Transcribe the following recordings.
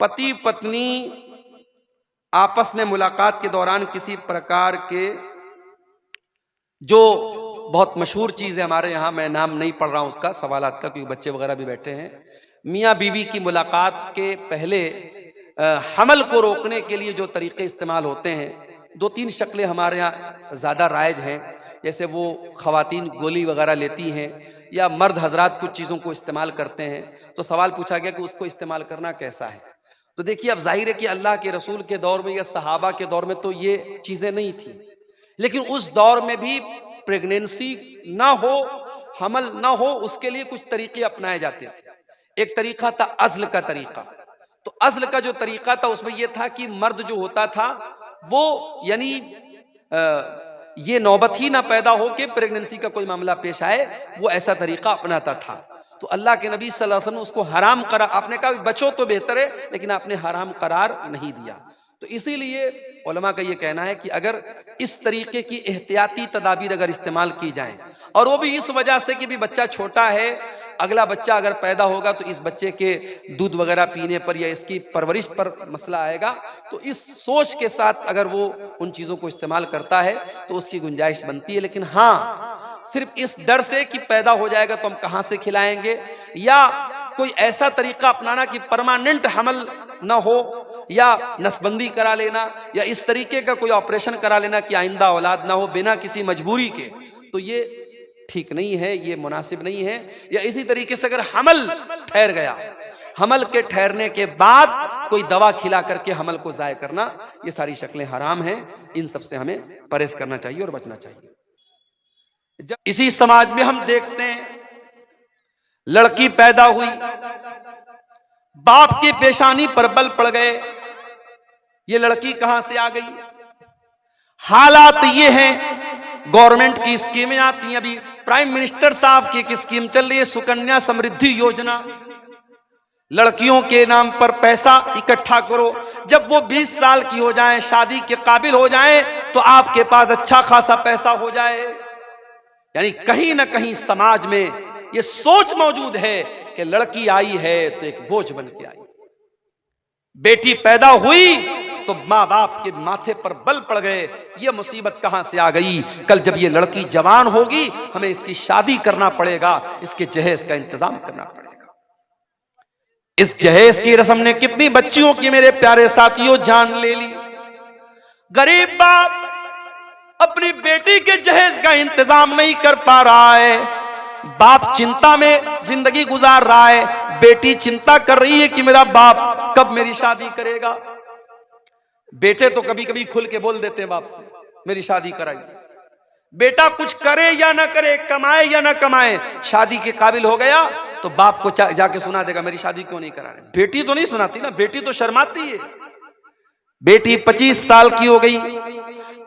पति पत्नी आपस में मुलाकात के दौरान किसी प्रकार के, जो बहुत मशहूर चीज़ है हमारे यहाँ, मैं नाम नहीं पढ़ रहा हूँ उसका, सवालात का, क्योंकि बच्चे वगैरह भी बैठे हैं, मियाँ बीवी की मुलाकात के पहले हमल को रोकने के लिए जो तरीके इस्तेमाल होते हैं, 2-3 शक्लें हमारे यहाँ ज़्यादा राइज हैं। जैसे वो ख़वातीन गोली वगैरह लेती हैं या मर्द हजरात कुछ चीज़ों को इस्तेमाल करते हैं। तो सवाल पूछा गया कि उसको इस्तेमाल करना कैसा है। तो देखिए, अब जाहिर है कि अल्लाह के रसूल के दौर में या सहाबा के दौर में तो ये चीज़ें नहीं थी, लेकिन उस दौर में भी प्रेगनेंसी ना हो, हमल ना हो, उसके लिए कुछ तरीके अपनाए जाते थे। एक तरीका था अज़्ल का तरीका। तो अज़्ल का जो तरीका था उसमें यह था कि मर्द जो होता था वो यानी ये नौबत ही ना पैदा हो कि प्रेगनेंसी का कोई मामला पेश आए, वो ऐसा तरीका अपनाता था। तो अल्लाह के नबी सल्लल्लाहु अलैहि वसल्लम उसको हराम करा, आपने कहा बचो तो बेहतर है, लेकिन आपने हराम करार नहीं दिया। तो इसीलिए उलमा का ये कहना है कि अगर इस तरीके की एहतियाती तदाबीर अगर इस्तेमाल की जाए, और वो भी इस वजह से कि भी बच्चा छोटा है, अगला बच्चा अगर पैदा होगा तो इस बच्चे के दूध वगैरह पीने पर या इसकी परवरिश पर मसला आएगा, तो इस सोच के साथ अगर वो उन चीज़ों को इस्तेमाल करता है तो उसकी गुंजाइश बनती है। लेकिन हाँ, सिर्फ इस डर से कि पैदा हो जाएगा तो हम कहाँ से खिलाएंगे, या कोई ऐसा तरीका अपनाना कि परमानेंट हमल न हो, या नसबंदी करा लेना, या इस तरीके का कोई ऑपरेशन करा लेना कि आइंदा औलाद ना हो बिना किसी मजबूरी के, तो ये ठीक नहीं है, ये मुनासिब नहीं है। या इसी तरीके से अगर हमल ठहर गया, हमल के ठहरने के बाद कोई दवा खिला करके हमल को ज़ाय करना, ये सारी शक्लें हराम हैं। इन सब से हमें परहेज करना चाहिए और बचना चाहिए। जब इसी समाज में हम देखते हैं लड़की पैदा हुई, बाप के पेशानी पर बल पड़ गए, ये लड़की कहां से आ गई। हालात ये हैं, गवर्नमेंट की स्कीमें आती हैं, अभी प्राइम मिनिस्टर साहब की एक स्कीम चल रही है, सुकन्या समृद्धि योजना। लड़कियों के नाम पर पैसा इकट्ठा करो, जब वो 20 साल की हो जाएं, शादी के काबिल हो जाएं, तो आपके पास अच्छा खासा पैसा हो जाए। यानी कहीं ना कहीं समाज में ये सोच मौजूद है कि लड़की आई है तो एक बोझ बन के आई, बेटी पैदा हुई तो माँ बाप के माथे पर बल पड़ गए। ये मुसीबत कहां से आ गई। कल जब ये लड़की जवान होगी, हमें इसकी शादी करना पड़ेगा, इसके जहेज का इंतजाम करना पड़ेगा। इस जहेज की रस्म ने कितनी बच्चियों की, मेरे प्यारे साथियों, जान ले ली। गरीब बाप अपनी बेटी के जहेज का इंतजाम नहीं कर पा रहा है, बाप चिंता में जिंदगी गुजार रहा है, बेटी चिंता कर रही है कि मेरा बाप कब मेरी शादी करेगा। बेटे तो कभी कभी खुल के बोल देते हैं बाप से, मेरी शादी कराइए। बेटा कुछ करे या ना करे, कमाए या ना कमाए, शादी के काबिल हो गया तो बाप को जाके सुना देगा, मेरी शादी क्यों नहीं करा रहे। बेटी तो नहीं सुनाती ना, बेटी तो शर्माती है। बेटी 25 साल की हो गई,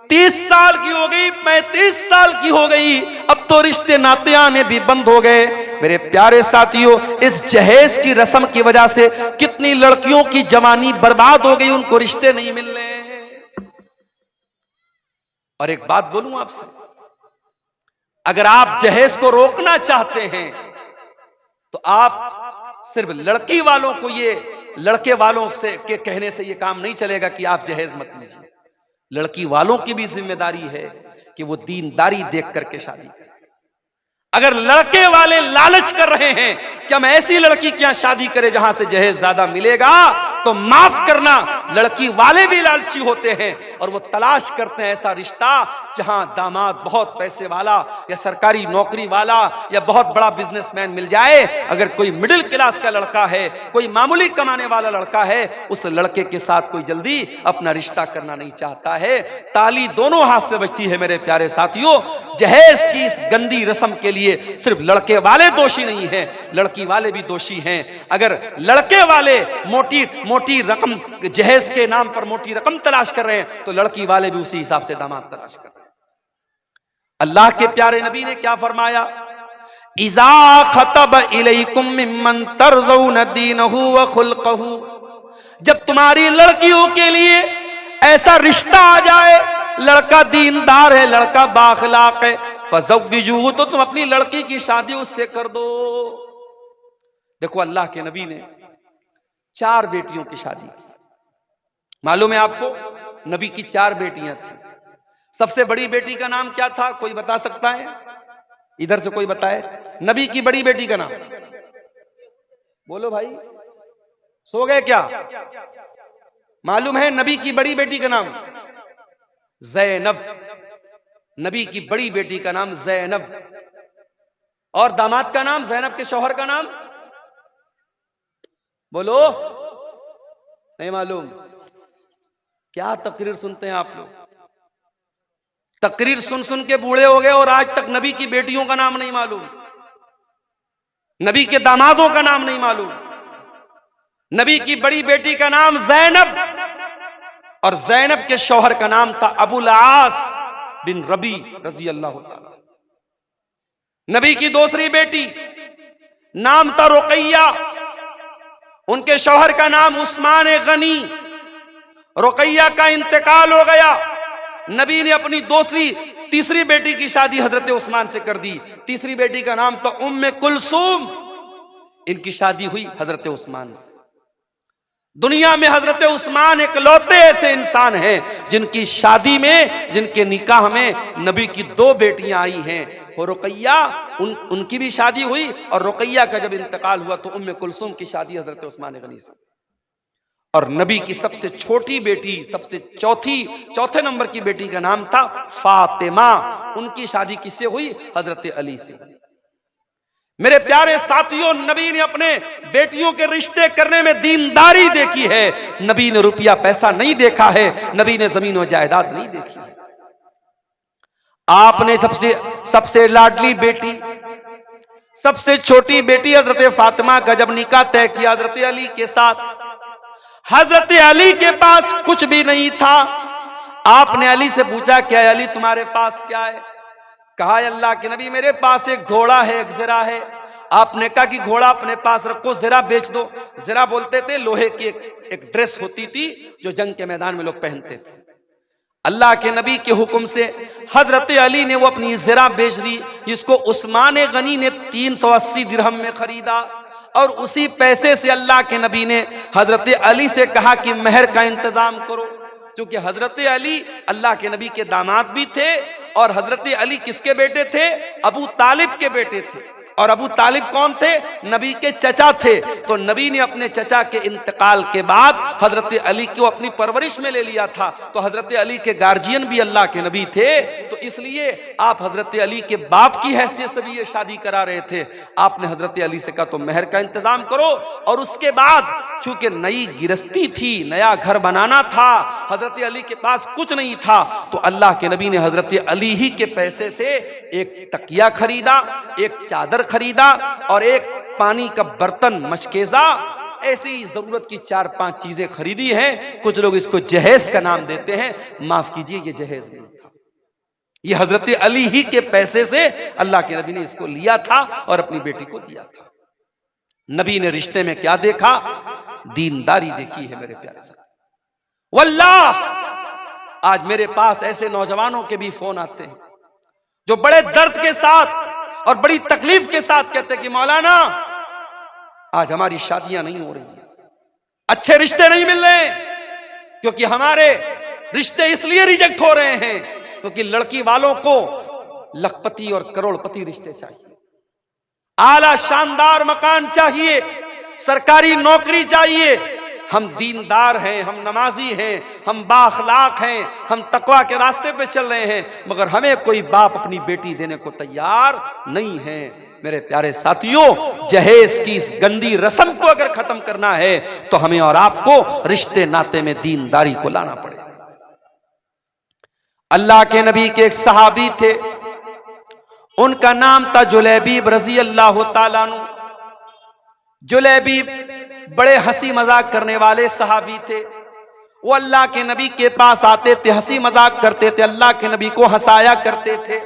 30 साल की हो गई, 35 साल की हो गई, अब तो रिश्ते नाते आने भी बंद हो गए। मेरे प्यारे साथियों, इस जहेज की रस्म की वजह से कितनी लड़कियों की जवानी बर्बाद हो गई, उनको रिश्ते नहीं मिल रहे हैं। और एक बात बोलूं आपसे, अगर आप जहेज को रोकना चाहते हैं तो आप सिर्फ लड़की वालों को, ये लड़के वालों से के कहने से ये काम नहीं चलेगा कि आप जहेज मत लीजिए। लड़की वालों की भी जिम्मेदारी है कि वो दीनदारी देख करके शादी करें। अगर लड़के वाले लालच कर रहे हैं कि हम ऐसी लड़की क्या शादी करें जहां से जहेज ज्यादा मिलेगा, तो माफ करना, लड़की वाले भी लालची होते हैं और वो तलाश करते हैं ऐसा रिश्ता जहां दामाद बहुत पैसे वाला या सरकारी नौकरी वाला या बहुत बड़ा बिजनेसमैन मिल जाए। अगर कोई मिडिल क्लास का लड़का है, कोई मामूली कमाने वाला लड़का है, उस लड़के के साथ कोई जल्दी अपना रिश्ता करना नहीं चाहता है। ताली दोनों हाथ से बजती है मेरे प्यारे साथियों। जहेज की इस गंदी रस्म के लिए सिर्फ लड़के वाले दोषी नहीं हैं, लड़की वाले भी दोषी हैं। अगर लड़के वाले मोटी मोटी रकम, जहेज के नाम पर मोटी रकम तलाश कर रहे हैं, तो लड़की वाले भी उसी हिसाब से दामाद तलाश कर रहे हैं। अल्लाह के प्यारे नबी ने क्या फरमाया, इज़ा खतब इलैकुम मिम्मन तरज़ौन दीनहु व खुल्क़हु, जब तुम्हारी लड़कियों के लिए ऐसा रिश्ता आ जाए, लड़का दीनदार है, लड़का बाखलाक है, फज़व्विजूहु, तो तुम अपनी लड़की की शादी उससे कर दो। देखो अल्लाह के नबी ने 4 बेटियों की शादी की। मालूम है आपको, नबी की 4 बेटियां थी। सबसे बड़ी बेटी का नाम क्या था, कोई बता सकता है? इधर से कोई बताए नबी की बड़ी बेटी का नाम। बोलो भाई, सो गए क्या? मालूम है नबी की बड़ी बेटी का नाम? ज़ैनब। नबी की बड़ी बेटी का नाम ज़ैनब। और दामाद का नाम, ज़ैनब के शौहर का नाम? बोलो, नहीं मालूम? क्या तकरीर सुनते हैं आप लोग? तकरीर सुन सुन के बूढ़े हो गए और आज तक नबी की बेटियों का नाम नहीं मालूम, नबी के दामादों का नाम नहीं मालूम। नबी की बड़ी बेटी का नाम ज़ैनब और ज़ैनब के शौहर का नाम था अबुल आस बिन रबी रजी अल्लाह ताला। नबी की दूसरी बेटी नाम था रुकैया, उनके शौहर का नाम उस्मान गनी। रुकैया का इंतकाल हो गया, नबी ने अपनी तीसरी बेटी की शादी हजरत उस्मान से कर दी। तीसरी बेटी का नाम तो उम्मे कुलसूम, इनकी शादी हुई हजरत उस्मान से। दुनिया में हजरत उस्मान इकलौते ऐसे इंसान हैं जिनकी शादी में, जिनके निकाह में नबी की 2 बेटियां आई हैं। और रुकैया, उनकी भी शादी हुई और रुकैया का जब इंतकाल हुआ तो उम्मे कुलसूम की शादी हजरत उस्मान गनी से। और नबी की सबसे छोटी बेटी, चौथे नंबर की बेटी का नाम था फातिमा, उनकी शादी किससे हुई? हजरत अली से। मेरे प्यारे साथियों, नबी ने अपने बेटियों के रिश्ते करने में दीनदारी देखी है। नबी ने रुपया पैसा नहीं देखा है, नबी ने जमीन और जायदाद नहीं देखी है। आपने सबसे लाडली बेटी, सबसे छोटी बेटी हजरत फातिमा का जब निकाह तय किया हजरत अली के साथ, हजरत अली के पास कुछ भी नहीं था। आपने अली से पूछा, क्या अली तुम्हारे पास क्या है? कहा, अल्लाह के नबी मेरे पास एक घोड़ा है, एक ज़रा है। आपने कहा कि घोड़ा अपने पास रखो, ज़रा बेच दो। ज़रा बोलते थे लोहे की एक ड्रेस होती थी जो जंग के मैदान में लोग पहनते थे। अल्लाह के नबी के हुक्म से हजरत अली ने वो अपनी ज़रा बेच दी, जिसको उस्मान गनी ने 380 दिरहम में खरीदा। और उसी पैसे से अल्लाह के नबी ने हजरत अली से कहा कि महर का इंतजाम करो, क्योंकि हजरत अली अल्लाह के नबी के दामाद भी थे और हजरत अली किसके बेटे थे? अबू तालिब के बेटे थे। और अबू तालिब कौन थे? नबी के चचा थे। तो नबी ने अपने चचा के इंतकाल के बाद हजरत अली को अपनी परवरिश में ले लिया था। तो हजरत अली के गार्जियन भी अल्लाह के नबी थे, तो इसलिए आप हजरत अली के बाप की हैसियत से भी ये शादी करा रहे थे। आपने हजरत अली से कहा तो महर का इंतजाम करो। और उसके बाद चूंकि नई गिरस्ती थी, नया घर बनाना था, हजरत अली के पास कुछ नहीं था, तो अल्लाह के नबी ने हजरत अली ही के पैसे से एक तकिया खरीदा, एक चादर खरीदा और एक पानी का बर्तन, मशकेजा, ऐसी जरूरत की 4-5 चीजें खरीदी हैं। कुछ लोग इसको जहेज का नाम देते हैं, माफ कीजिए ये जहेज नहीं था, ये हजरत अली ही के पैसे से अल्लाह के नबी ने इसको लिया था और अपनी बेटी को दिया था। नबी ने रिश्ते में क्या देखा? दीनदारी देखी है मेरे प्यारे साथ। वल्लाह आज मेरे पास ऐसे नौजवानों के भी फोन आते हैं जो बड़े दर्द के साथ और बड़ी तकलीफ के साथ कहते हैं कि मौलाना आज हमारी शादियां नहीं हो रही, अच्छे रिश्ते नहीं मिल रहे, क्योंकि हमारे रिश्ते इसलिए रिजेक्ट हो रहे हैं क्योंकि लड़की वालों को लखपति और करोड़पति रिश्ते चाहिए, आला शानदार मकान चाहिए, सरकारी नौकरी चाहिए। हम दीनदार हैं, हम नमाजी हैं, हम बाखलाक हैं, हम तकवा के रास्ते पे चल रहे हैं, मगर हमें कोई बाप अपनी बेटी देने को तैयार नहीं है। मेरे प्यारे साथियों, जहेज की इस गंदी रस्म को अगर खत्म करना है तो हमें और आपको रिश्ते नाते में दीनदारी को लाना पड़ेगा। अल्लाह के नबी के एक सहाबी थे, उनका नाम था जुलैबीब रजी अल्लाह ताला अन्हु। जुलैबीब बड़े हंसी मजाक करने वाले सहाबी थे। वो अल्लाह के नबी के पास आते थे, हंसी मजाक करते थे, अल्लाह के नबी को हंसाया करते थे।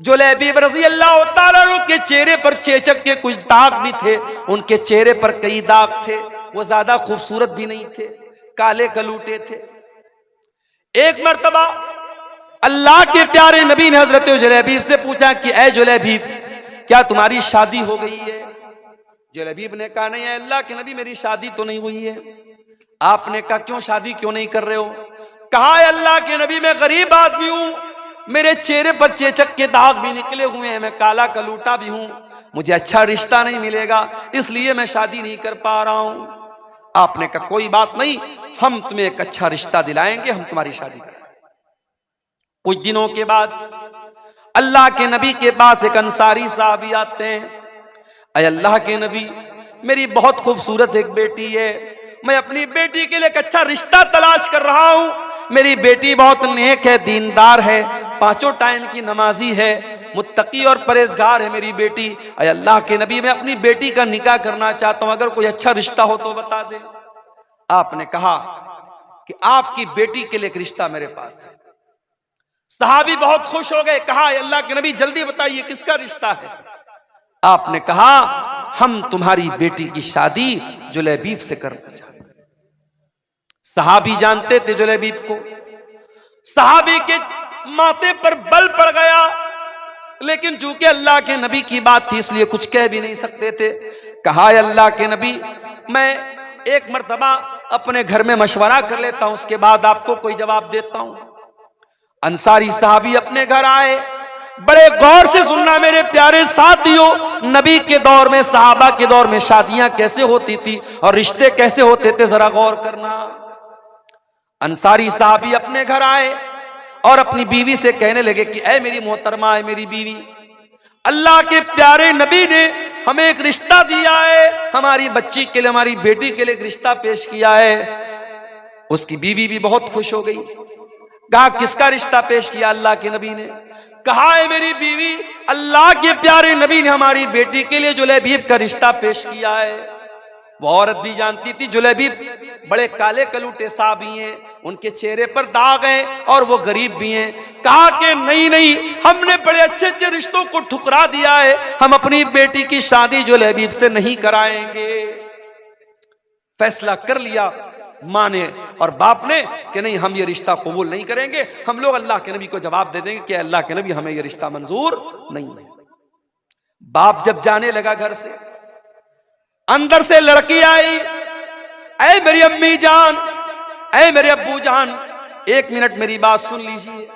जुलैबीब रजी अल्लाह ताला अन्हु के चेहरे पर चेचक के कुछ दाग भी थे, उनके चेहरे पर कई दाग थे, वो ज्यादा खूबसूरत भी नहीं थे, काले कलूटे थे। एक मर्तबा अल्लाह के प्यारे नबी ने हजरत जुलैबीब से पूछा कि ऐ जुलैबीब, क्या तुम्हारी शादी हो गई है? जुलैबीब ने कहा नहीं अल्लाह के नबी मेरी शादी तो नहीं हुई है। आपने कहा क्यों शादी क्यों नहीं कर रहे हो? कहा अल्लाह के नबी मैं गरीब आदमी हूं, मेरे चेहरे पर चेचक के दाग भी निकले हुए हैं, मैं काला कलूटा भी हूं, मुझे अच्छा रिश्ता नहीं मिलेगा, इसलिए मैं शादी नहीं कर पा रहा हूं। आपने कहा कोई बात नहीं, हम तुम्हें एक अच्छा रिश्ता दिलाएंगे, हम तुम्हारी शादी करेंगे। कुछ दिनों के बाद अल्लाह के नबी के पास एक अंसारी साहबी आते हैं। अय अल्लाह के नबी मेरी बहुत खूबसूरत एक बेटी है, मैं अपनी बेटी के लिए एक अच्छा रिश्ता तलाश कर रहा हूं। मेरी बेटी बहुत नेक है, दीनदार है, 5 टाइम की नमाजी है, मुत्तकी और परहेजगार है मेरी बेटी। अय अल्लाह के नबी मैं अपनी बेटी का निकाह करना चाहता हूं, अगर कोई अच्छा रिश्ता हो तो बता दे। आपने कहा कि आपकी बेटी के लिए एक रिश्ता मेरे पास है। सहाबी बहुत खुश हो गए, कहा अल्लाह के नबी जल्दी बताइए किसका रिश्ता है। आपने कहा हम तुम्हारी बेटी की शादी जुलैबीब से करना चाहते हैं। सहाबी जानते थे जुलैबीब को, सहाबी के माथे पर बल पड़ गया, लेकिन चूंकि अल्लाह के नबी की बात थी इसलिए कुछ कह भी नहीं सकते थे। कहा अल्लाह के नबी मैं एक मर्तबा अपने घर में मशवरा कर लेता हूं, उसके बाद आपको कोई जवाब देता हूं। अंसारी साहबी अपने घर आए, बड़े गौर से सुनना मेरे प्यारे साथियों, नबी के दौर में सहाबा के दौर में शादियां कैसे होती थी और रिश्ते कैसे होते थे, जरा गौर करना। अंसारी साहबी अपने घर आए और अपनी बीवी से कहने लगे कि ऐ मेरी मोहतरमा, है मेरी बीवी, अल्लाह के प्यारे नबी ने हमें एक रिश्ता दिया है, हमारी बच्ची के लिए, हमारी बेटी के लिए एक रिश्ता पेश किया है। उसकी बीवी भी बहुत खुश हो गई। कहा किसका रिश्ता पेश किया अल्लाह के नबी ने? कहा है मेरी बीवी अल्लाह के प्यारे नबी ने हमारी बेटी के लिए जुलैबीब का रिश्ता पेश किया है। वो औरत भी जानती थी जुलैबीब बड़े काले कलूटे साहबी हैं, उनके चेहरे पर दाग हैं और वो गरीब भी हैं। कहा कि नहीं नहीं, हमने बड़े अच्छे अच्छे रिश्तों को ठुकरा दिया है, हम अपनी बेटी की शादी जुलैबीब से नहीं कराएंगे। फैसला कर लिया मां ने और बाप ने कि नहीं हम ये रिश्ता कबूल नहीं करेंगे, हम लोग अल्लाह के नबी को जवाब दे देंगे कि अल्लाह के नबी हमें ये रिश्ता मंजूर नहीं है। बाप जब जाने लगा घर से, अंदर से लड़की आई, ऐ मेरी अम्मी जान, ऐ मेरे अब्बू जान, 1 मिनट मेरी बात सुन लीजिए।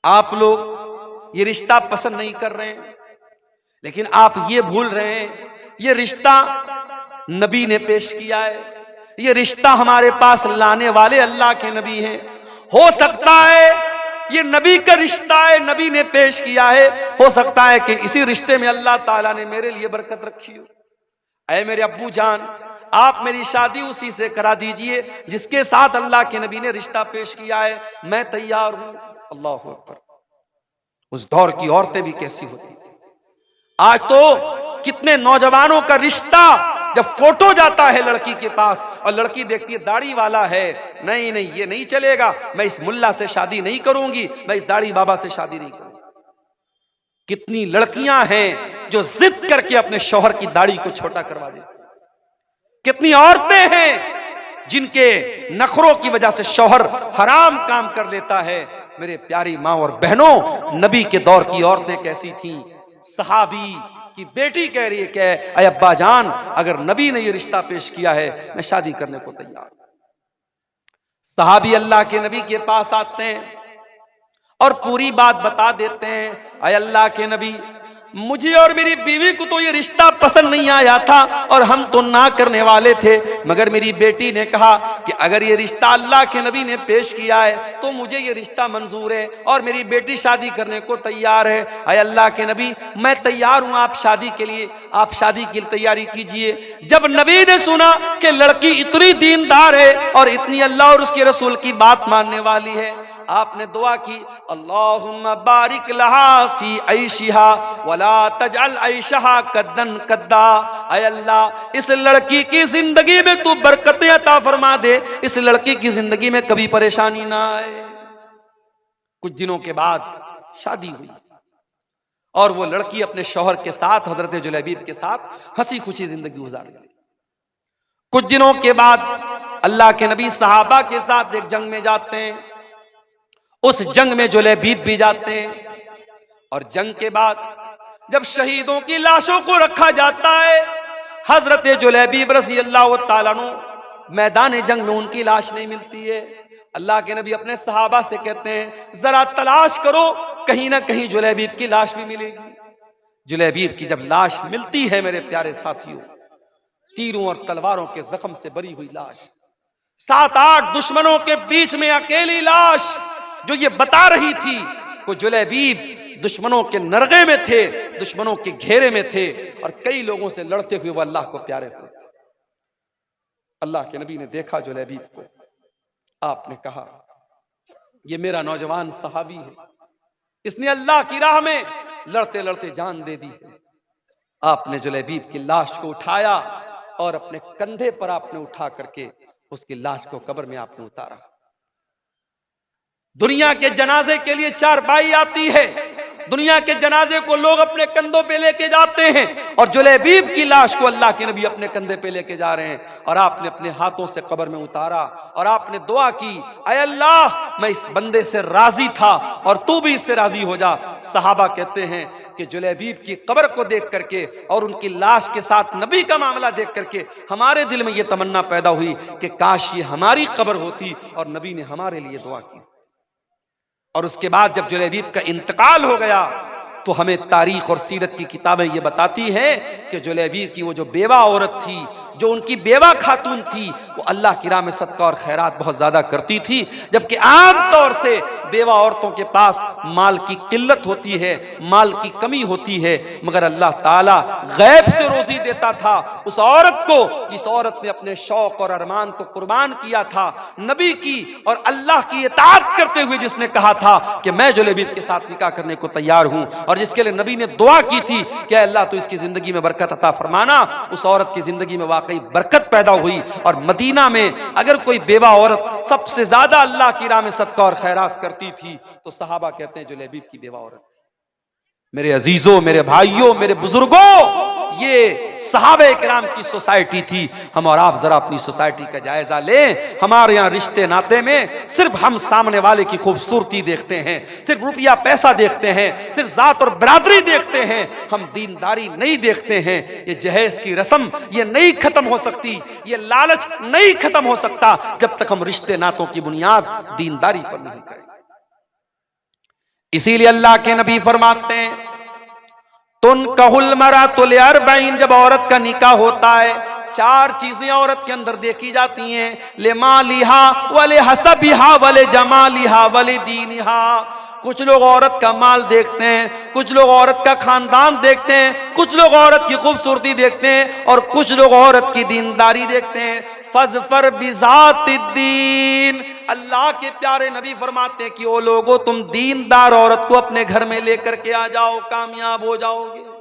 आप लोग ये रिश्ता पसंद नहीं कर रहे हैं, लेकिन आप ये भूल रहे हैं ये रिश्ता नबी ने पेश किया है, ये रिश्ता हमारे पास लाने वाले अल्लाह के नबी हैं। हो सकता है ये नबी का रिश्ता है, नबी ने पेश किया है, हो सकता है कि इसी रिश्ते में अल्लाह ताला ने मेरे लिए बरकत रखी हो। ऐ मेरे अब्बू जान, आप मेरी शादी उसी से करा दीजिए जिसके साथ अल्लाह के नबी ने रिश्ता पेश किया है, मैं तैयार हूं। अल्लाह अकबर। उस दौर की औरतें भी कैसी होती थी। आज तो कितने नौजवानों का रिश्ता जब फोटो जाता है लड़की के पास और लड़की देखती है दाढ़ी वाला है, नहीं नहीं ये नहीं चलेगा, मैं इस मुल्ला से शादी नहीं करूंगी, मैं इस दाढ़ी बाबा से शादी नहीं करूंगी। कितनी लड़कियां हैं जो जिद करके अपने शौहर की दाढ़ी को छोटा करवा देती, कितनी औरतें हैं जिनके नखरों की वजह से शौहर हराम काम कर लेता है। मेरे प्यारी माँ और बहनों, नबी के दौर की औरतें कैसी थीं। सहाबी की बेटी कह रही है कि अय अब्बा जान, अगर नबी ने ये रिश्ता पेश किया है मैं शादी करने को तैयार। सहाबी अल्लाह के नबी के पास आते हैं और पूरी बात बता देते हैं, अय अल्लाह के नबी, मुझे और मेरी बीवी को तो ये रिश्ता पसंद नहीं आया था और हम तो ना करने वाले थे, मगर मेरी बेटी ने कहा कि अगर ये रिश्ता अल्लाह के नबी ने पेश किया है तो मुझे ये रिश्ता मंजूर है और मेरी बेटी शादी करने को तैयार है। अय अल्लाह के नबी, मैं तैयार हूं आप शादी के लिए, आप शादी की तैयारी कीजिए। जब नबी ने सुना कि लड़की इतनी दीनदार है और इतनी अल्लाह और उसके रसूल की बात मानने वाली है, आपने दुआ की, अल्लाहुम्मा बारिक लहा फी ऐशिहा वला तजअल ऐशहा कद्दन कद्दा। ऐ अल्लाह, इस लड़की की जिंदगी में तू बरकतें अता फरमा दे, इस लड़की की जिंदगी में कभी परेशानी ना आए। कुछ दिनों के बाद शादी हुई और वो लड़की अपने शौहर के साथ, हजरत जुलैबीब के साथ हंसी खुशी जिंदगी गुजार गई। कुछ दिनों के बाद अल्लाह के नबी सहाबा के साथ एक जंग में जाते हैं। उस जंग में जुलैबीब भी जाते हैं और जंग के बाद जब शहीदों की लाशों को रखा जाता है, हजरत जुलैबीब रज़ी अल्लाह ताला अन्हु मैदान जंग में उनकी लाश नहीं मिलती है। अल्लाह के नबी अपने सहाबा से कहते हैं जरा तलाश करो, कहीं ना कहीं जुलैबीब की लाश भी मिलेगी। जुलैबीब की जब लाश मिलती है मेरे प्यारे साथियों, तीरों और तलवारों के जख्म से भरी हुई लाश, 7-8 दुश्मनों के बीच में अकेली लाश, जो ये बता रही थी कि जुलैबीब दुश्मनों के नरगे में थे, दुश्मनों के घेरे में थे और कई लोगों से लड़ते हुए वो अल्लाह को प्यारे हुए। अल्लाह के नबी ने देखा जुलैबीब को, आपने कहा ये मेरा नौजवान सहाबी है, इसने अल्लाह की राह में लड़ते लड़ते जान दे दी है। आपने जुलैबीब की लाश को उठाया और अपने कंधे पर आपने उठा करके उसकी लाश को कब्र में आपने उतारा। दुनिया के जनाजे के लिए चारपाई आती है, दुनिया के जनाजे को लोग अपने कंधों पे लेके जाते हैं और जुलैबीब की लाश को अल्लाह के नबी अपने कंधे पे लेके जा रहे हैं और आपने अपने हाथों से कब्र में उतारा और आपने दुआ की, ऐ अल्लाह मैं इस बंदे से राजी था और तू भी इससे राजी हो जा। सहाबा कहते हैं कि जुलैबीब की कब्र को देख करके और उनकी लाश के साथ नबी का मामला देख करके हमारे दिल में यह तमन्ना पैदा हुई कि काश ये हमारी कब्र होती और नबी ने हमारे लिए दुआ की। और उसके बाद जब जुलैबीब का इंतकाल हो गया तो हमें तारीख और सीरत की किताबें ये बताती हैं कि जुलैबीब की वो जो बेवा औरत थी, जो उनकी बेवा खातून थी, वो अल्लाह की राह में सदका और खैरात बहुत ज्यादा करती थी, जबकि आम तौर से बेवा औरतों के पास माल की किल्लत होती है, माल की कमी होती है, मगर अल्लाह ताला गैब से रोजी देता था उस औरत को। इस औरत ने अपने शौक और अरमान को कुर्बान किया था नबी की और अल्लाह की इताअत करते हुए, जिसने कहा था कि मैं जुलैबीब के साथ निकाह करने को तैयार हूं और जिसके लिए नबी ने दुआ की थी कि अल्लाह तो इसकी जिंदगी में बरकत अता फरमाना। उस औरत की जिंदगी में वाकई बरकत पैदा हुई और मदीना में अगर कोई बेवा औरत सबसे ज्यादा अल्लाह की राह में सदका और खैरात करती थी तो सहाबा कहते हैं जुलैबीब की बेवा औरत। मेरे अजीजों, मेरे भाइयों, मेरे बुजुर्गों, ये सहाबे किराम की सोसाइटी थी। हम और आप जरा अपनी सोसाइटी का जायजा लें। हमारे यहाँ रिश्ते नाते में सिर्फ हम सामने वाले की खूबसूरती देखते हैं, सिर्फ रुपया पैसा देखते हैं, सिर्फ जात और बरादरी देखते हैं, हम दीनदारी नहीं देखते हैं। ये जहेज की रस्म ये नहीं खत्म हो सकती, ये लालच नहीं खत्म हो सकता जब तक हम रिश्ते नातों की बुनियाद दीनदारी पर नहीं करें। इसीलिए अल्लाह के नबी फरमाते हैं तुन कहुल मरा तुल अरबईन, जब औरत का निकाह होता है 4 चीजें औरत के अंदर देखी जाती हैं, ले मालिहा वले हसबिहा वले जमालिहा वले दीनिहा। कुछ लोग औरत का माल देखते हैं, कुछ लोग औरत का खानदान देखते हैं, कुछ लोग औरत की खूबसूरती देखते हैं और कुछ लोग औरत की दीनदारी देखते हैं। फज़फर बिज़ातिद्दीन, अल्लाह के प्यारे नबी फरमाते हैं कि ओ लोगों तुम दीनदार औरत को अपने घर में लेकर के आ जाओ, कामयाब हो जाओगे।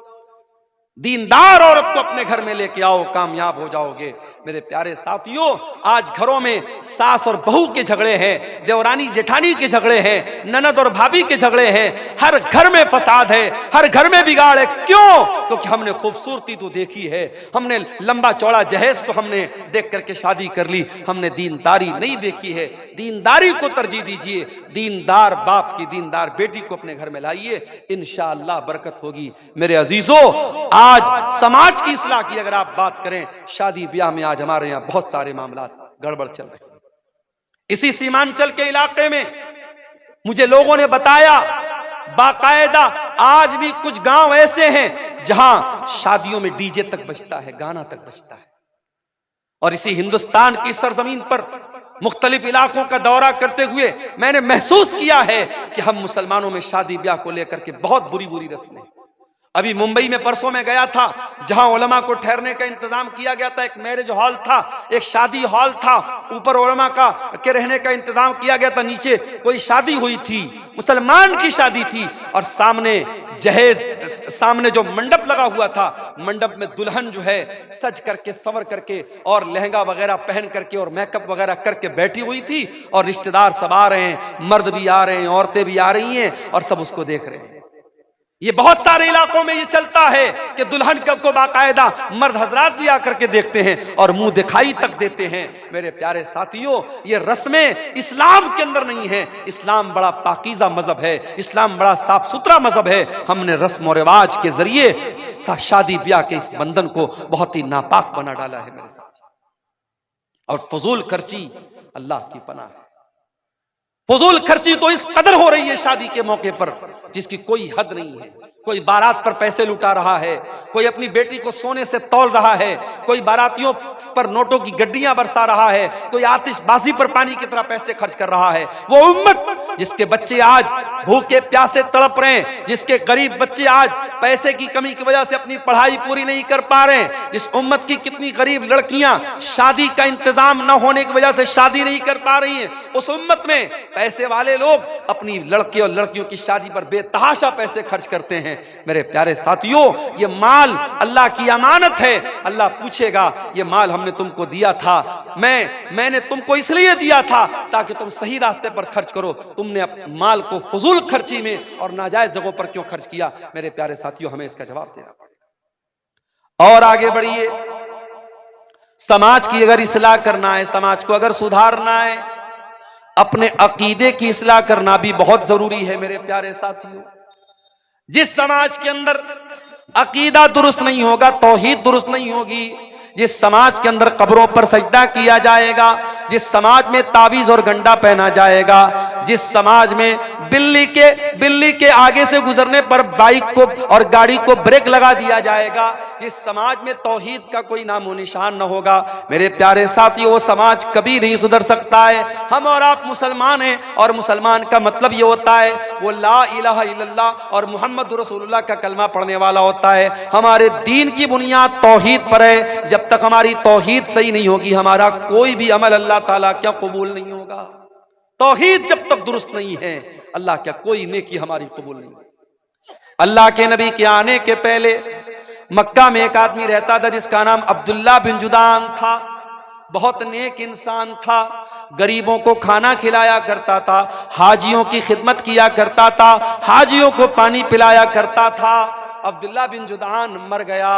दीनदार औरत को अपने घर में लेके आओ, कामयाब हो जाओगे। मेरे प्यारे साथियों, आज घरों में सास और बहू के झगड़े हैं, देवरानी जेठानी के झगड़े हैं, ननद और भाभी के झगड़े हैं, हर घर में फसाद है, हर घर में बिगाड़ है। क्यों? क्योंकि हमने खूबसूरती तो देखी है, हमने लंबा चौड़ा जहेज तो हमने देख करके शादी कर ली, हमने दीनदारी नहीं देखी है। दीनदारी को तरजीह दीजिए, दीनदार बाप की दीनदार बेटी को अपने घर में लाइए, इंशाअल्लाह बरकत होगी। मेरे अजीजों, आज समाज की इस्लाह की अगर आप बात करें, शादी ब्याह में आज हमारे यहाँ बहुत सारे मामला गड़बड़ चल रहे हैं। इसी सीमांचल के इलाके में मुझे लोगों ने बताया बाकायदा आज भी कुछ गांव ऐसे हैं जहां शादियों में डीजे तक बजता है, गाना तक बजता है। और इसी हिंदुस्तान की सरजमीन पर मुख्तलिफ इलाकों का दौरा करते हुए मैंने महसूस किया है कि हम मुसलमानों में शादी ब्याह को लेकर के बहुत बुरी बुरी रस्में। अभी मुंबई में परसों में गया था, जहां उलमा को ठहरने का इंतजाम किया गया था। एक मैरिज हॉल था, एक शादी हॉल था, ऊपर उलमा के रहने का इंतजाम किया गया था, नीचे कोई शादी हुई थी, मुसलमान की शादी थी। और सामने जहेज, सामने जो मंडप लगा हुआ था, मंडप में दुल्हन जो है सज करके संवर करके और लहंगा वगैरह पहन करके और मेकअप वगैरह करके बैठी हुई थी और रिश्तेदार सब आ रहे हैं, मर्द भी आ रहे हैं, औरतें भी आ रही हैं और सब उसको देख रहे हैं। ये बहुत सारे इलाकों में ये चलता है कि दुल्हन को बाकायदा मर्द हजरात भी आकर के देखते हैं और मुंह दिखाई तक देते हैं। मेरे प्यारे साथियों, ये रस्में इस्लाम के अंदर नहीं है। इस्लाम बड़ा पाकीज़ा मजहब है, इस्लाम बड़ा साफ सुथरा मजहब है। हमने रस्म और रिवाज के जरिए शादी ब्याह के इस बंधन को बहुत ही नापाक बना डाला है मेरे साथ। और फजूल खर्ची अल्लाह की पनाह है। फजूल खर्ची तो इस कदर हो रही है शादी के मौके पर जिसकी कोई हद नहीं है। कोई बारात पर पैसे लुटा रहा है, कोई अपनी बेटी को सोने से तौल रहा है, कोई बारातियों पर नोटों की गड्डियां बरसा रहा है, कोई आतिशबाजी पर पानी की तरह पैसे खर्च कर रहा है। वो उम्मत जिसके बच्चे आज भूखे प्यासे तड़प रहे हैं, जिसके गरीब बच्चे आज पैसे की कमी की वजह से अपनी पढ़ाई पूरी नहीं कर पा रहे हैं, जिस उम्मत की कितनी गरीब लड़कियां शादी का इंतजाम न होने की वजह से शादी नहीं कर पा रही हैं, उस उम्मत में पैसे वाले लोग अपनी लड़के और लड़कियों की शादी पर बेतहाशा पैसे खर्च करते हैं। मेरे प्यारे साथियों, ये माल अल्लाह की अमानत है। अल्लाह पूछेगा, ये माल हमने तुमको दिया था, मैंने तुमको इसलिए दिया था ताकि तुम सही रास्ते पर खर्च करो। तुमने माल को फजूल खर्ची में और नाजायज जगहों पर क्यों खर्च किया? मेरे प्यारे साथियों, हमें इसका जवाब देना पड़ेगा। और आगे बढ़िए, समाज की अगर इस्लाह करना है, समाज को अगर सुधारना है, अपने अकीदे की इस्लाह करना भी बहुत जरूरी है। मेरे प्यारे साथियों, जिस समाज के अंदर अकीदा दुरुस्त नहीं होगा, तौहीद दुरुस्त नहीं होगी, जिस समाज के अंदर कब्रों पर सजदा किया जाएगा, जिस समाज में तावीज और गंडा पहना जाएगा, जिस समाज में बिल्ली के आगे से गुजरने पर बाइक को और गाड़ी को ब्रेक लगा दिया जाएगा, जिस समाज में तौहीद का कोई नामो निशान न होगा, मेरे प्यारे साथियों, वो समाज कभी नहीं सुधर सकता है। हम और आप मुसलमान हैं और मुसलमान का मतलब ये होता है वो ला इलाहा इल्लल्लाह और मुहम्मद रसूलुल्लाह का कलमा पढ़ने वाला होता है। हमारे दीन की बुनियाद तौहीद पर है। जब तक हमारी तौहीद सही नहीं होगी, हमारा कोई भी अमल अल्लाह ताला क्या कबूल नहीं होगा। तौहीद जब तक दुरुस्त नहीं है, अल्लाह क्या कोई नेकी हमारी कबूल नहीं होगी। अल्लाह के नबी के आने के पहले मक्का में एक आदमी रहता था जिसका नाम अब्दुल्ला बिन जुदान था। बहुत नेक इंसान था, गरीबों को खाना खिलाया करता था, हाजियों की खिदमत किया करता था, हाजियों को पानी पिलाया करता था। अब्दुल्ला बिन जुदान मर गया।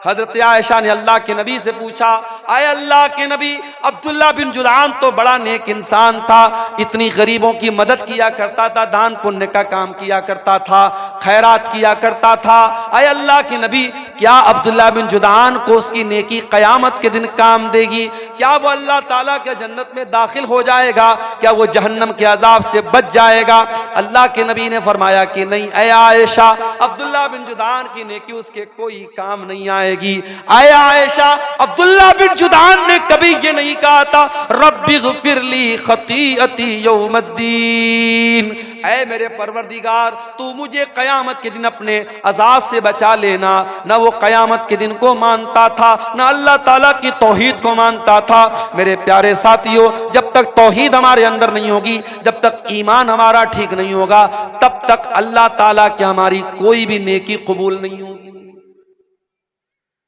हजरत आयशा ने अल्लाह के नबी से पूछा, आए अल्लाह के नबी, अब्दुल्ला बिन जुदान तो बड़ा नेक इंसान था, इतनी गरीबों की मदद किया करता था, दान पुण्य का काम किया करता था, खैरात किया करता था। आए अल्लाह के नबी, क्या अब्दुल्ला बिन जुदान को उसकी नेकी कयामत के दिन काम देगी? क्या वो अल्लाह ताला के जन्नत में दाखिल हो जाएगा? क्या वो जहन्नम के अजाब से बच जाएगा? अल्लाह के नबी ने फरमाया कि नहीं, ऐ आयशा, अब्दुल्ला बिन जुदान की नेकी उसके कोई काम नहीं आएगी। आए आयशा, अब्दुल्ला बिन जुदान ने कभी ये नहीं कहा था रब्बी ग़फ़िरली ख़तीअती यौमद्दीन, ऐ मेरे परवरदिगार तू मुझे कयामत के दिन अपने अज़ाब से बचा लेना। ना वो कयामत के दिन को मानता था, ना अल्लाह ताला की तौहीद को मानता था। मेरे प्यारे साथियों, जब तक तौहीद हमारे अंदर नहीं होगी, जब तक ईमान हमारा ठीक नहीं होगा, तब तक अल्लाह ताला की हमारी कोई भी नेकी कबूल नहीं होगी।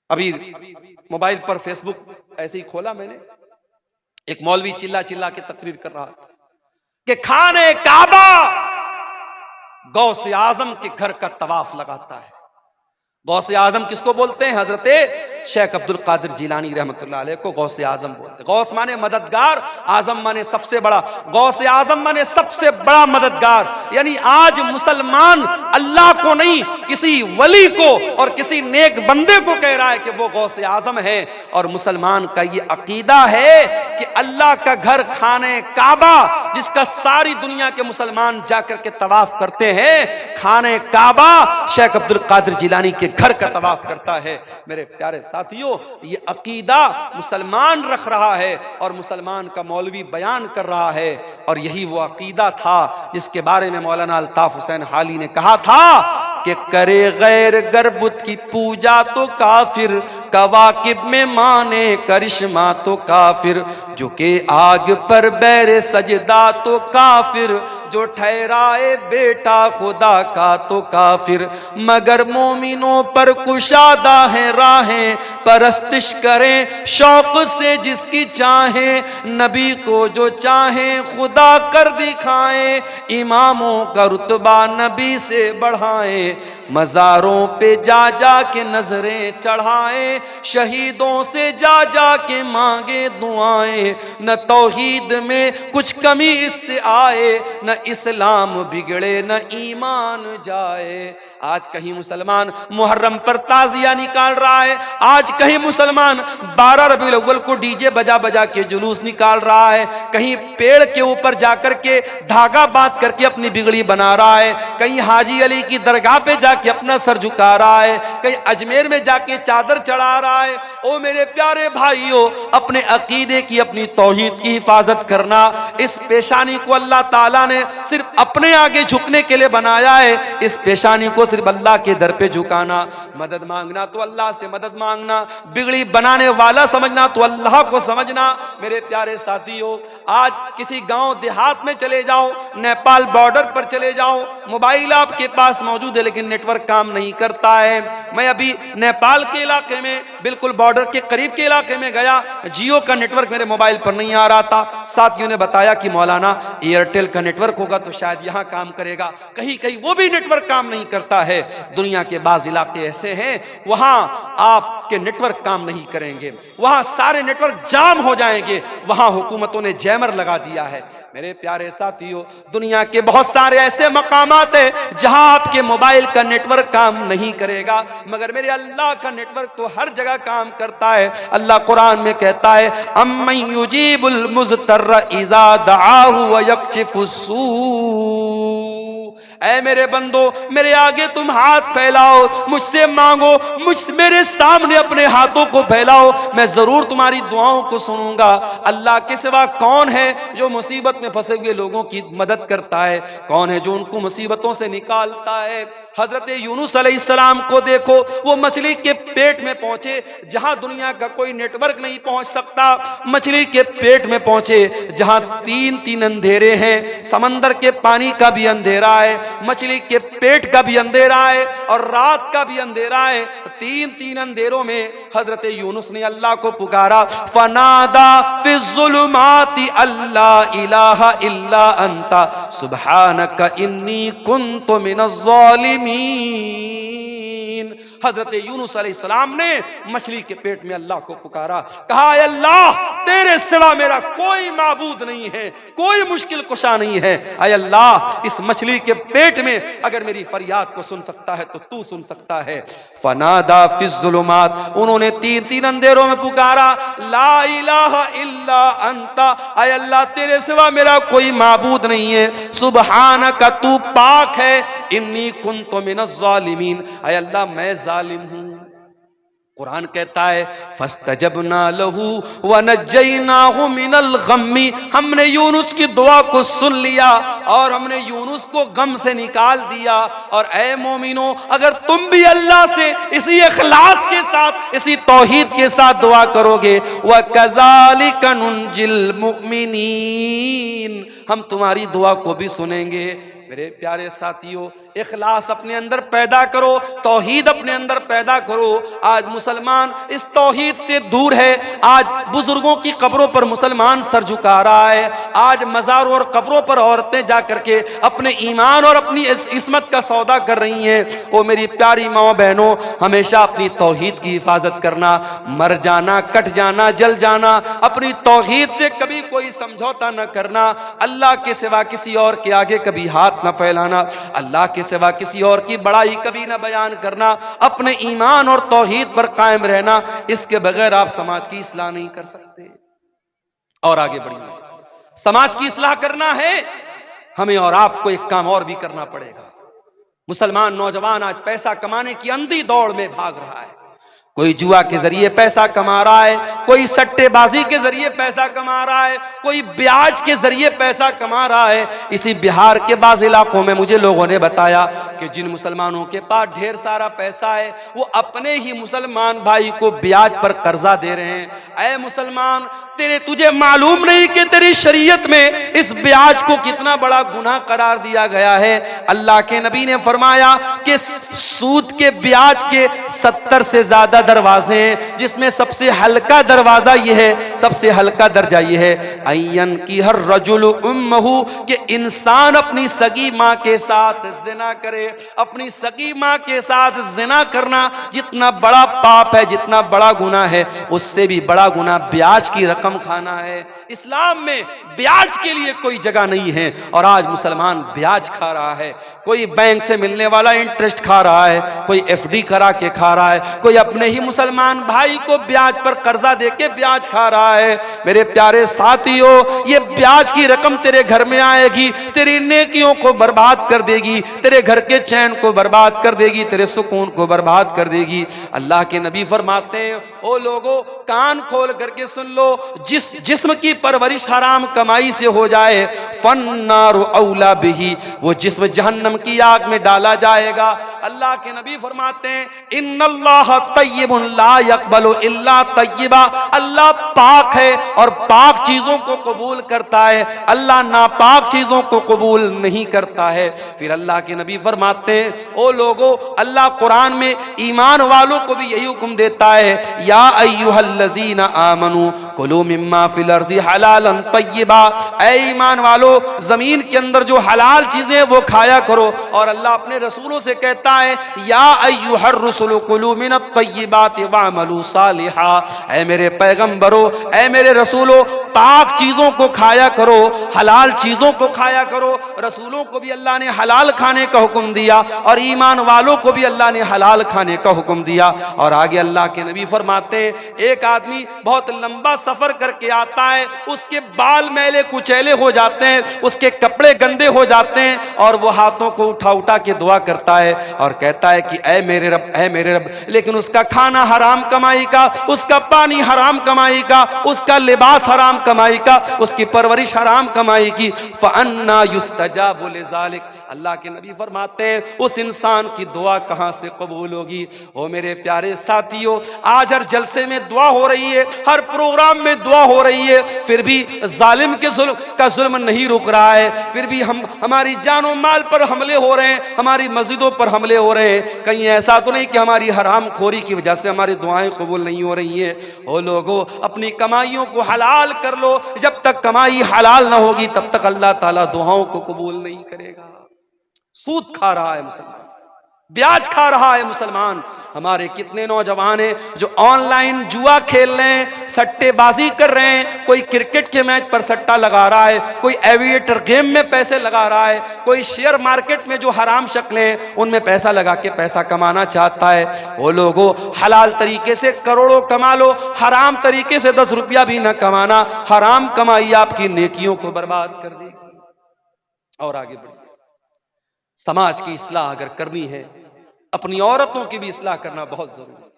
अभी मोबाइल पर फेसबुक ऐसे ही खोला मैंने, एक मौलवी चिल्ला चिल्ला के तकरीर कर रहा था कि खाने काबा गौसे आजम के घर का तवाफ लगाता है। गौसे आजम किसको बोलते हैं? हजरत शेख अब्दुल कादिर जिलानी रहमतुल्लाह अलैह को गौसे आजम बोलते हैं। गौस माने मददगार, आजम माने सबसे बड़ा। गौसे आजम माने सबसे बड़ा मददगार। यानी आज मुसलमान अल्लाह को नहीं, किसी वली को और किसी नेक बंदे को कह रहा है कि वो गौसे आजम है। और मुसलमान का ये अकीदा है कि अल्लाह का घर खाने काबा, जिसका सारी दुनिया के मुसलमान जाकर के तवाफ करते हैं, खाने काबा शेख अब्दुल कादिर जिलानी के घर का तवाफ करता है। मेरे प्यारे साथियों, ये अकीदा मुसलमान रख रहा है और मुसलमान का मौलवी बयान कर रहा है। और यही वो अकीदा था जिसके बारे में मौलाना अल्ताफ हुसैन हाली ने कहा था कि करे गैर गर्बुत की पूजा तो काफिर, कवाकिब में माने करिश्मा तो काफिर, झुके आग पर बैर सजदा तो काफिर, जो ठहराए बेटा खुदा का तो काफिर, मगर मोमिनों पर कुशादा है राहें, परस्तिश करें शौक से जिसकी चाहे, नबी को जो चाहे खुदा कर दिखाएं, इमामों का रुतबा नबी से बढ़ाएं, मज़ारों पे जा जा के नजरें चढ़ाए, शहीदों से जा जा के मांगे दुआएं, न तौहीद में कुछ कमी इससे आए, न इस्लाम बिगड़े न ईमान जाए। आज कहीं मुसलमान मुहर्रम पर ताजिया निकाल रहा है, आज कहीं मुसलमान 12 रबीउल अव्वल को डीजे बजा बजा के जुलूस निकाल रहा है, कहीं पेड़ के ऊपर जाकर के धागा बांध करके अपनी बिगड़ी बना रहा है, कहीं हाजी अली की दरगाह पे जाके अपना सर झुका रहा है, कहीं अजमेर में जाके चादर चढ़ा रहा है। ओ मेरे प्यारे भाइयों, अपने अकीदे की, अपनी तौहीद की हिफाजत करना। इस पेशानी को अल्लाह ताला ने सिर्फ अपने आगे झुकने के लिए बनाया है, इस पेशानी को सिर्फ अल्लाह के दर पे झुकाना। मदद मांगना तो अल्लाह से मदद मांगना, बिगड़ी बनाने वाला समझना तो अल्लाह को समझना। मेरे प्यारे साथियों, आज किसी गांव देहात में चले जाओ, नेपाल बॉर्डर पर चले जाओ, मोबाइल आपके पास मौजूद है लेकिन नेटवर्क काम नहीं करता है। मैं अभी नेपाल के इलाके में, बिल्कुल बॉर्डर के करीब के इलाके में गया, जियो का नेटवर्क मेरे मोबाइल पर नहीं आ रहा था। साथियों ने बताया कि मौलाना एयरटेल का नेटवर्क होगा तो शायद यहां काम करेगा, कहीं कहीं वो भी नेटवर्क काम नहीं करता है। दुनिया के बाज इलाके ऐसे हैं वहां आपके नेटवर्क काम नहीं करेंगे, वहां सारे नेटवर्क जाम हो जाएंगे, वहां हुकूमतों ने जैमर लगा दिया है। मेरे प्यारे साथियों, दुनिया के बहुत सारे ऐसे मकामात हैं जहां आपके मोबाइल का नेटवर्क काम नहीं करेगा, मगर मेरे अल्लाह का नेटवर्क तो हर जगह काम करता है। अल्लाह कुरान में कहता है, अम्मन युजीबुल मुज़्तर्र इज़ा दआहु व यक्शिफुस्सू। ऐ मेरे बंदो, मेरे आगे तुम हाथ फैलाओ, मुझसे मांगो, मेरे सामने अपने हाथों को फैलाओ, मैं जरूर तुम्हारी दुआओं को सुनूंगा। अल्लाह के सिवा कौन है जो मुसीबत में फंसे हुए लोगों की मदद करता है? कौन है जो उनको मुसीबतों से निकालता है? हजरत यूनुस अलैहिस्सलाम को देखो, वो मछली के पेट में पहुंचे जहां दुनिया का कोई नेटवर्क नहीं पहुंच सकता, मछली के पेट में पहुंचे जहां तीन तीन अंधेरे हैं, समंदर के पानी का भी अंधेरा है, मछली के पेट का भी अंधेरा है और रात का भी अंधेरा है। तीन तीन अंधेरों में हजरत यूनुस ने अल्लाह को पुकारा, फनादा फिज़्ज़ुलुमाति अल्ला इलाहा इल्ला अंता सुब्हानका इन्नी कुन्तु मिनज़्ज़ालिमीन। हजरत यूनुस अलैहिस्सलाम ने मछली के पेट में अल्लाह को पुकारा, कहा, अल्लाह तेरे सिवा मेरा कोई माबूद नहीं है, कोई मुश्किल कुशा नहीं है। ऐ अल्लाह, इस मछली के पेट में अगर मेरी फरियाद को सुन सकता है तो तू सुन सकता है। फनादा फिज़्ज़ुलुमात, उन्होंने तीन तीन अंधेरों में पुकारा, ला इलाहा इल्ला अंता, ऐ अल्लाह तेरे सिवा मेरा कोई माबूद नहीं है, सुब्हानका तू पाक है, इन्नी कुन्तु मिनज़्ज़ालिमीन, ऐ अल्लाह मैं जालिम हूं। कुरान कहता है, फस्तजबना लहू व नज्जयनाहु मिनल गम्मी, हमने यूनुस की दुआ को सुन लिया और हमने यूनुस को गम से निकाल दिया। और ऐ मोमिनो, अगर तुम भी अल्लाह से इसी इखलास के साथ, इसी तौहीद के साथ दुआ करोगे, व कज़ालिका नुंजिल मुमिनीन, हम तुम्हारी दुआ को भी सुनेंगे। मेरे प्यारे साथियों, इखलास अपने अंदर पैदा करो, तौहीद अपने अंदर पैदा करो। आज मुसलमान इस तौहीद से दूर है, आज बुजुर्गों की कब्रों पर मुसलमान सर झुका रहा है, आज मज़ारों और कब्रों पर औरतें जाकर के अपने ईमान और अपनी इस्मत का सौदा कर रही हैं। ओ मेरी प्यारी माँ बहनों, हमेशा अपनी तौहीद की हिफाजत करना, मर जाना, कट जाना, जल जाना, अपनी तौहीद से कभी कोई समझौता न करना, अल्लाह के सिवा किसी और के आगे कभी हाथ न फैलाना, अल्लाह के सिवा किसी और की बड़ाई कभी न बयान करना, अपने ईमान और तौहीद पर कायम रहना। इसके बगैर आप समाज की इस्लाह नहीं कर सकते। और आगे बढ़िए, समाज की इस्लाह करना है हमें, और आपको एक काम और भी करना पड़ेगा। मुसलमान नौजवान आज पैसा कमाने की अंधी दौड़ में भाग रहा है, कोई जुआ के जरिए पैसा कमा रहा है, कोई सट्टेबाजी के जरिए पैसा कमा रहा है, कोई ब्याज के जरिए पैसा कमा रहा है। इसी बिहार के बाज़ इलाकों में मुझे लोगों ने बताया कि जिन मुसलमानों के पास ढेर सारा पैसा है, वो अपने ही मुसलमान भाई को ब्याज पर कर्जा दे रहे हैं। ऐ मुसलमान, तुझे मालूम नहीं कि तेरी शरीयत में इस ब्याज को कितना बड़ा गुनाह करार दिया गया है। अल्लाह के नबी ने फरमाया के सूद के ब्याज के 70 से ज्यादा दरवाजे हैं, जिसमें सबसे हल्का दरवाजा यह है, सबसे हल्का दर्जा यह है, अय्यन की हर रजुल उम्महु, कि इंसान अपनी सगी माँ के साथ जिना करे। अपनी सगी माँ के साथ जिना करना जितना बड़ा पाप है, जितना बड़ा गुनाह है, उससे भी बड़ा गुनाह ब्याज की रकम खाना है। इस्लाम में ब्याज के लिए कोई जगह नहीं है, और आज मुसलमान ब्याज खा रहा है। कोई बैंक से मिलने वाला इंटरेस्ट खा रहा है, कोई एफडी करा के खा रहा है, कोई अपने ही मुसलमान भाई को ब्याज पर कर्जा देके ब्याज खा रहा है। मेरे प्यारे साथियों, ये ब्याज की रकम तेरे घर में आएगी, तेरी नेकियों को बर्बाद कर देगी, तेरे घर के चैन को बर्बाद कर देगी, तेरे सुकून को बर्बाद कर देगी। अल्लाह के नबी फरमाते हैं, ओ लोगों कान खोल करके सुन लो, जिस जिस्म की परवरिश हराम कमाई से हो जाए, फन्नारु औला बिही, वो जिस्म जहन्नम की आग में डाला जाएगा। अल्लाह के नबी फरमाते हैं, इन्नल्लाह तय्यिबुन ला यक़बलु इल्ला तय्यिबा, अल्लाह पाक है और पाक चीजों को कबूल करता है, अल्लाह नापाक चीजों को कबूल नहीं करता है। फिर अल्लाह के नबी फरमाते हैं, ओ लोगों, अल्लाह कुरान में ईमान वालों को भी यही हुक्म देता है, या अय्युहल्लज़ीना आमनू कुलू मिम्मा फिल अर्ज़ि हलालन तय्यिबा, ऐ ईमान वालों, जमीन के अंदर जो हलाल चीजें वो खाया करो। और अल्लाह अपने रसूलों से कहता है, या अय्युहर रुसुलु कुलू मिनत तय्यिबाति वअमलू सालिहा, ऐ मेरे पैगंबरों, ऐ मेरे रसूलों, पाक चीजों को खाया करो, हलाल चीजों को खाया करो। रसूलों को भी अल्लाह ने हलाल खाने का हुक्म दिया, और ईमान वालों को भी अल्लाह ने हलाल खाने का हुक्म दिया। और आगे अल्लाह के नबी फरमाते हैं, एक आदमी बहुत लंबा सफर करके आता है, उसके बाल मैले कुचैले हो जाते हैं, उसके कपड़े गंदे हो जाते हैं, और वो हाथों को उठा उठा के दुआ करता है और कहता है कि ऐ मेरे रब, ऐ मेरे रब, लेकिन उसका खाना हराम कमाई का, उसका पानी हराम कमाई का, उसका लिबास हराम कमाई का, उसकी परवरिश हराम कमाई की। फअन्ना युस्तजाबु लिज़ालिक, अल्लाह के नबी फरमाते हैं, उस इंसान की दुआ कहां से कबूल होगी। ओ मेरे प्यारे साथियों, आज हर जलसे में दुआ हो रही है, हर प्रोग्राम में दुआ हो रही है, फिर भी जालिम के जुल्म नहीं रुक रहा है, फिर भी हमारी जानो माल पर हमले हो रहे हैं, हमारी मस्जिदों पर हमले हो रहे हैं। कहीं ऐसा तो नहीं कि हमारी हराम खोरी की वजह से हमारी दुआएं कबूल नहीं हो रही हैं। ओ लोगों, अपनी कमाइयों को हलाल कर लो, जब तक कमाई हलाल ना होगी तब तक अल्लाह ताला दुआओं को कबूल नहीं करेगा। सूद खा रहा है मुसलमान, ब्याज खा रहा है मुसलमान। हमारे कितने नौजवान हैं जो ऑनलाइन जुआ खेल रहे हैं, सट्टेबाजी कर रहे हैं, कोई क्रिकेट के मैच पर सट्टा लगा रहा है, कोई एविएटर गेम में पैसे लगा रहा है, कोई शेयर मार्केट में जो हराम शक्लें हैं उनमें पैसा लगा के पैसा कमाना चाहता है। वो लोगों, हलाल तरीके से करोड़ों कमा लो, हराम तरीके से 10 रुपया भी ना कमाना। हराम कमाई आपकी नेकियों को बर्बाद कर देगी। और आगे बढ़िए, समाज की इस्लाह अगर करनी है, अपनी औरतों की भी इस्लाह करना बहुत जरूरी है।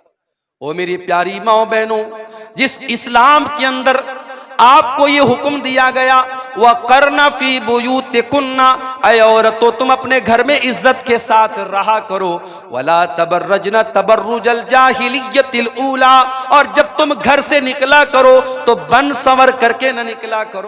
ओ मेरी प्यारी माओ बहनों, जिस इस्लाम के अंदर आपको ये हुक्म दिया गया, वह करना फी बुयूतिकुन्ना, ऐ औरतों तुम अपने घर में इज्जत के साथ रहा करो। वला तबर्रजना तबर्रुजल जाहिलियतिल ऊला, और जब तुम घर से निकला करो तो बन संवर करके न निकला करो।